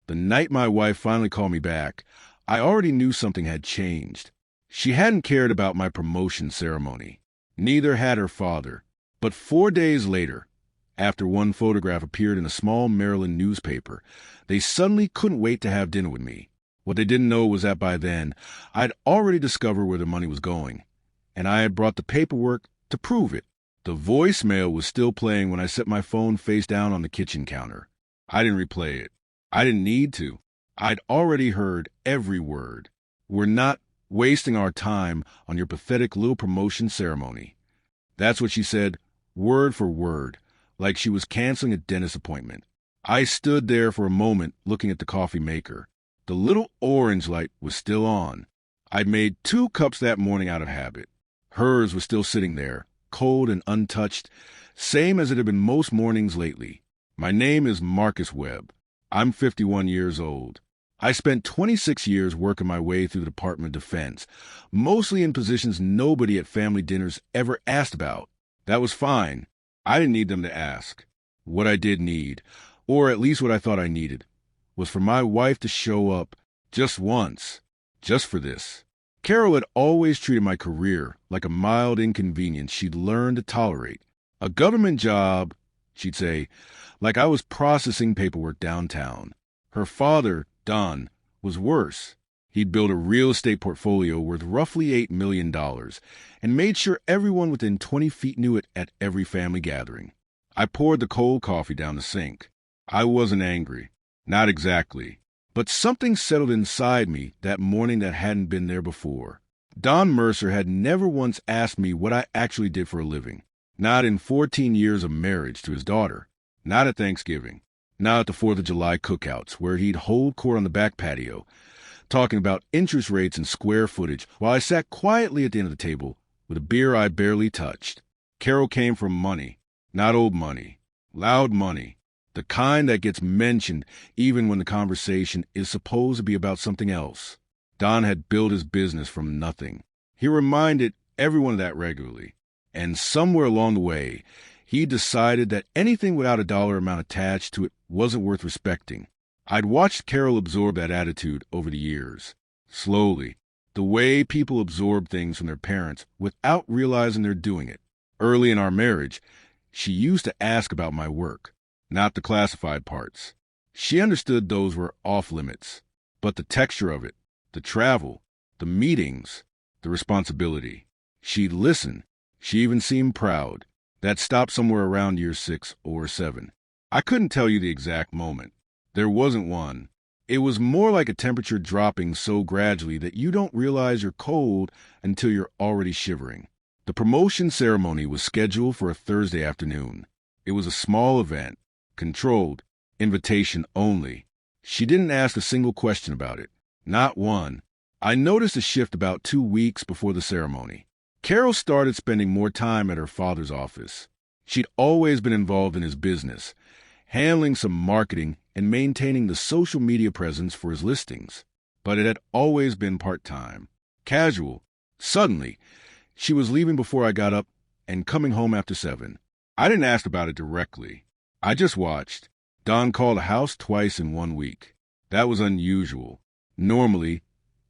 The night my wife finally called me back, I already knew something had changed. She hadn't cared about my promotion ceremony. Neither had her father. But 4 days later, after one photograph appeared in a small Maryland newspaper, they suddenly couldn't wait to have dinner with me. What they didn't know was that by then, I'd already discovered where the money was going, and I had brought the paperwork to prove it. The voicemail was still playing when I set my phone face down on the kitchen counter. I didn't replay it. I didn't need to. I'd already heard every word. "We're not wasting our time on your pathetic little promotion ceremony." That's what she said, word for word, like she was canceling a dentist appointment. I stood there for a moment looking at the coffee maker. The little orange light was still on. I'd made 2 cups that morning out of habit. Hers was still sitting there, cold and untouched, same as it had been most mornings lately. My name is Marcus Webb. I'm 51 years old. I spent 26 years working my way through the Department of Defense, mostly in positions nobody at family dinners ever asked about. That was fine. I didn't need them to ask. What I did need, or at least what I thought I needed, was for my wife to show up just once, just for this. Carol had always treated my career like a mild inconvenience she'd learned to tolerate. A government job, she'd say, like I was processing paperwork downtown. Her father, Don, was worse. He'd built a real estate portfolio worth roughly $8 million and made sure everyone within 20 feet knew it at every family gathering. I poured the cold coffee down the sink. I wasn't angry. Not exactly. But something settled inside me that morning that hadn't been there before. Don Mercer had never once asked me what I actually did for a living. Not in 14 years of marriage to his daughter. Not at Thanksgiving. Not at the 4th of July cookouts, where he'd hold court on the back patio, talking about interest rates and square footage, while I sat quietly at the end of the table with a beer I barely touched. Carol came from money. Not old money. Loud money. The kind that gets mentioned even when the conversation is supposed to be about something else. Don had built his business from nothing. He reminded everyone of that regularly. And somewhere along the way, he decided that anything without a dollar amount attached to it wasn't worth respecting. I'd watched Carol absorb that attitude over the years. Slowly. The way people absorb things from their parents without realizing they're doing it. Early in our marriage, she used to ask about my work. Not the classified parts. She understood those were off limits. But the texture of it, the travel, the meetings, the responsibility. She'd listen. She even seemed proud. That stopped somewhere around year 6 or 7. I couldn't tell you the exact moment. There wasn't one. It was more like a temperature dropping so gradually that you don't realize you're cold until you're already shivering. The promotion ceremony was scheduled for a Thursday afternoon. It was a small event. Controlled, invitation only. She didn't ask a single question about it. Not one. I noticed a shift about 2 weeks before the ceremony. Carol started spending more time at her father's office. She'd always been involved in his business, handling some marketing and maintaining the social media presence for his listings. But it had always been part-time. Casual. Suddenly, she was leaving before I got up and coming home after 7. I didn't ask about it directly. I just watched. Don called the house twice in 1 week. That was unusual. Normally,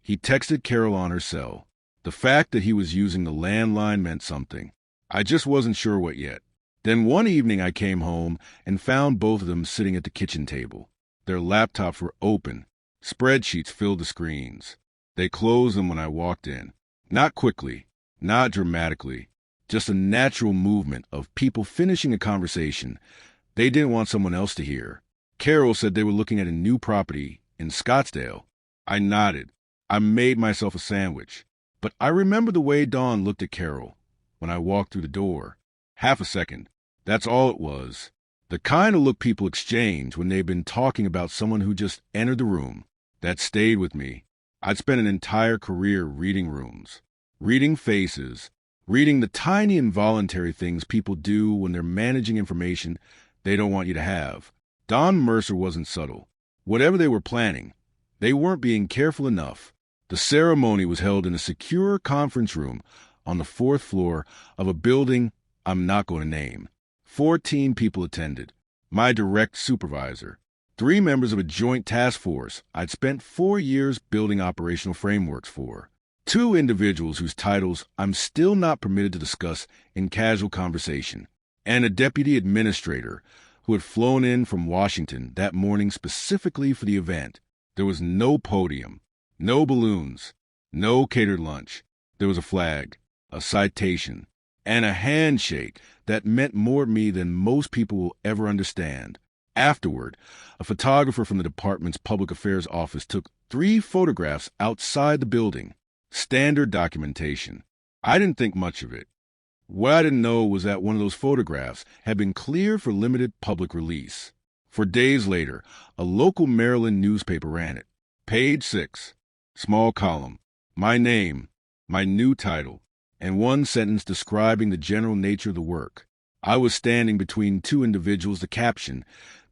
he texted Carol on her cell. The fact that he was using the landline meant something. I just wasn't sure what yet. Then one evening I came home and found both of them sitting at the kitchen table. Their laptops were open. Spreadsheets filled the screens. They closed them when I walked in. Not quickly, not dramatically. Just a natural movement of people finishing a conversation they didn't want someone else to hear. Carol said they were looking at a new property in Scottsdale. I nodded. I made myself a sandwich. But I remember the way Dawn looked at Carol when I walked through the door. Half a second. That's all it was. The kind of look people exchange when they've been talking about someone who just entered the room. That stayed with me. I'd spent an entire career reading rooms, reading faces, reading the tiny involuntary things people do when they're managing information they don't want you to have. Don Mercer wasn't subtle. Whatever they were planning, they weren't being careful enough. The ceremony was held in a secure conference room on the 4th floor of a building I'm not going to name. 14 people attended. My direct supervisor, 3 members of a joint task force I'd spent 4 years building operational frameworks for. 2 individuals whose titles I'm still not permitted to discuss in casual conversation. And a deputy administrator who had flown in from Washington that morning specifically for the event. There was no podium, no balloons, no catered lunch. There was a flag, a citation, and a handshake that meant more to me than most people will ever understand. Afterward, a photographer from the department's public affairs office took 3 photographs outside the building. Standard documentation. I didn't think much of it. What I didn't know was that one of those photographs had been cleared for limited public release. For days later, a local Maryland newspaper ran it. Page 6, small column, my name, my new title, and 1 sentence describing the general nature of the work. I was standing between 2 individuals. The caption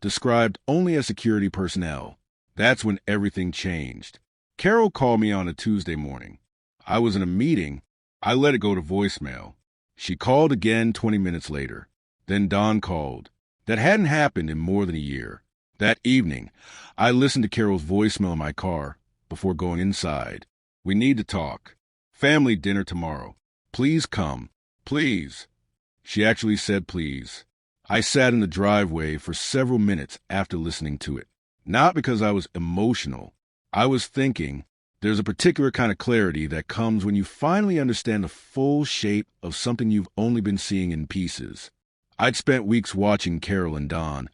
described only as security personnel. That's when everything changed. Carol called me on a Tuesday morning. I was in a meeting. I let it go to voicemail. She called again 20 minutes later. Then Dawn called. That hadn't happened in more than a year. That evening, I listened to Carol's voicemail in my car before going inside. We need to talk. Family dinner tomorrow. Please come. Please. She actually said please. I sat in the driveway for several minutes after listening to it. Not because I was emotional. I was thinking. There's a particular kind of clarity that comes when you finally understand the full shape of something you've only been seeing in pieces. I'd spent weeks watching Carol and Dawn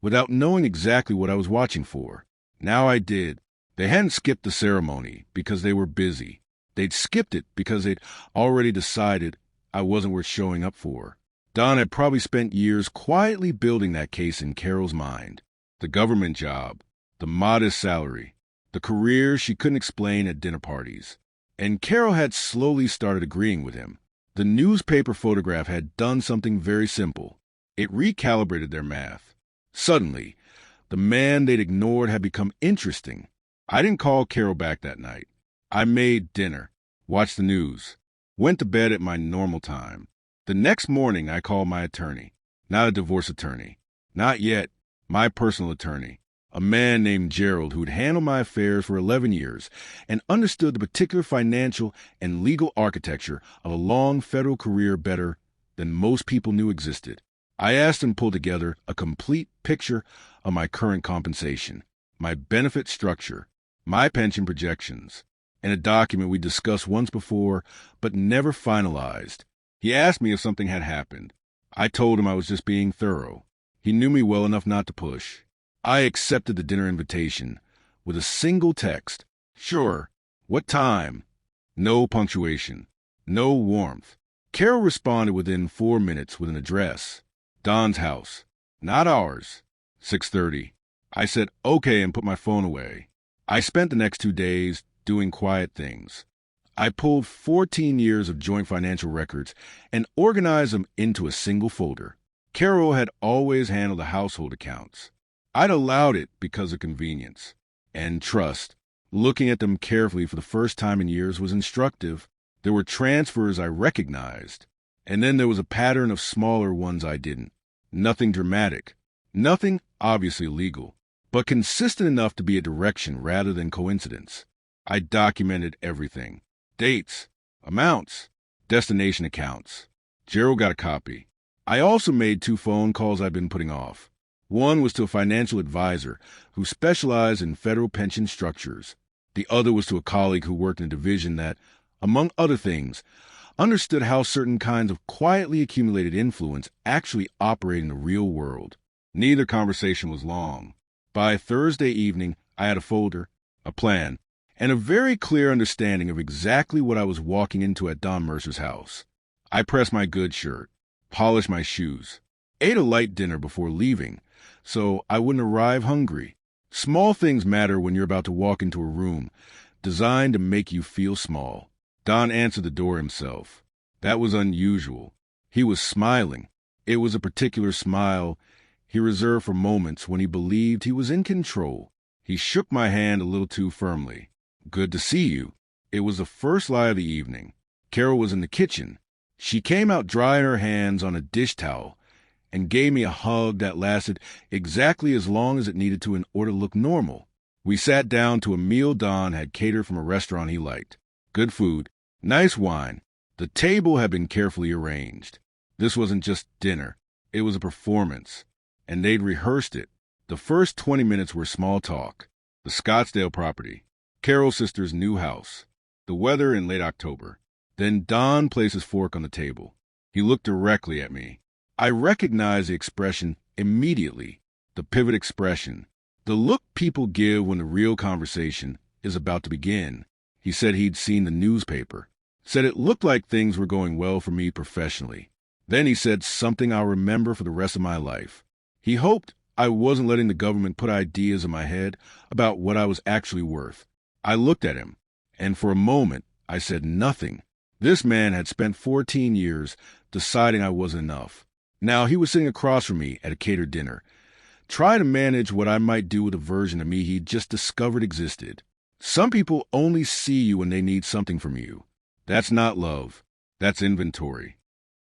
without knowing exactly what I was watching for. Now I did. They hadn't skipped the ceremony because they were busy. They'd skipped it because they'd already decided I wasn't worth showing up for. Dawn had probably spent years quietly building that case in Carol's mind. The government job, the modest salary, the career she couldn't explain at dinner parties. And Carol had slowly started agreeing with him. The newspaper photograph had done something very simple. It recalibrated their math. Suddenly, the man they'd ignored had become interesting. I didn't call Carol back that night. I made dinner, watched the news, went to bed at my normal time. The next morning, I called my attorney. Not a divorce attorney. Not yet. My personal attorney. A man named Gerald who'd handled my affairs for 11 years and understood the particular financial and legal architecture of a long federal career better than most people knew existed. I asked him to pull together a complete picture of my current compensation, my benefit structure, my pension projections, and a document we discussed once before but never finalized. He asked me if something had happened. I told him I was just being thorough. He knew me well enough not to push. I accepted the dinner invitation with a single text. Sure. What time? No punctuation. No warmth. Carol responded within 4 minutes with an address. Don's house. Not ours. 6:30. I said okay and put my phone away. I spent the next 2 days doing quiet things. I pulled 14 years of joint financial records and organized them into a single folder. Carol had always handled the household accounts. I'd allowed it because of convenience and trust. Looking at them carefully for the first time in years was instructive. There were transfers I recognized, and then there was a pattern of smaller ones I didn't. Nothing dramatic, nothing obviously legal, but consistent enough to be a direction rather than coincidence. I documented everything. Dates, amounts, destination accounts. Gerald got a copy. I also made 2 phone calls I'd been putting off. One was to a financial advisor who specialized in federal pension structures. The other was to a colleague who worked in a division that, among other things, understood how certain kinds of quietly accumulated influence actually operate in the real world. Neither conversation was long. By Thursday evening, I had a folder, a plan, and a very clear understanding of exactly what I was walking into at Don Mercer's house. I pressed my good shirt, polished my shoes, ate a light dinner before leaving, so I wouldn't arrive hungry. Small things matter when you're about to walk into a room designed to make you feel small. Don answered the door himself. That was unusual. He was smiling. It was a particular smile he reserved for moments when he believed he was in control. He shook my hand a little too firmly. Good to see you. It was the first light of the evening. Carol was in the kitchen. She came out drying her hands on a dish towel and gave me a hug that lasted exactly as long as it needed to in order to look normal. We sat down to a meal Don had catered from a restaurant he liked. Good food, nice wine. The table had been carefully arranged. This wasn't just dinner. It was a performance, and they'd rehearsed it. The first 20 minutes were small talk. The Scottsdale property, Carol's sister's new house, the weather in late October. Then Don placed his fork on the table. He looked directly at me. I recognized the expression immediately, the pivot expression, the look people give when the real conversation is about to begin. He said he'd seen the newspaper, said it looked like things were going well for me professionally. Then he said something I'll remember for the rest of my life. He hoped I wasn't letting the government put ideas in my head about what I was actually worth. I looked at him, and for a moment, I said nothing. This man had spent 14 years deciding I wasn't enough. Now he was sitting across from me at a catered dinner, trying to manage what I might do with a version of me he'd just discovered existed. Some people only see you when they need something from you. That's not love. That's inventory.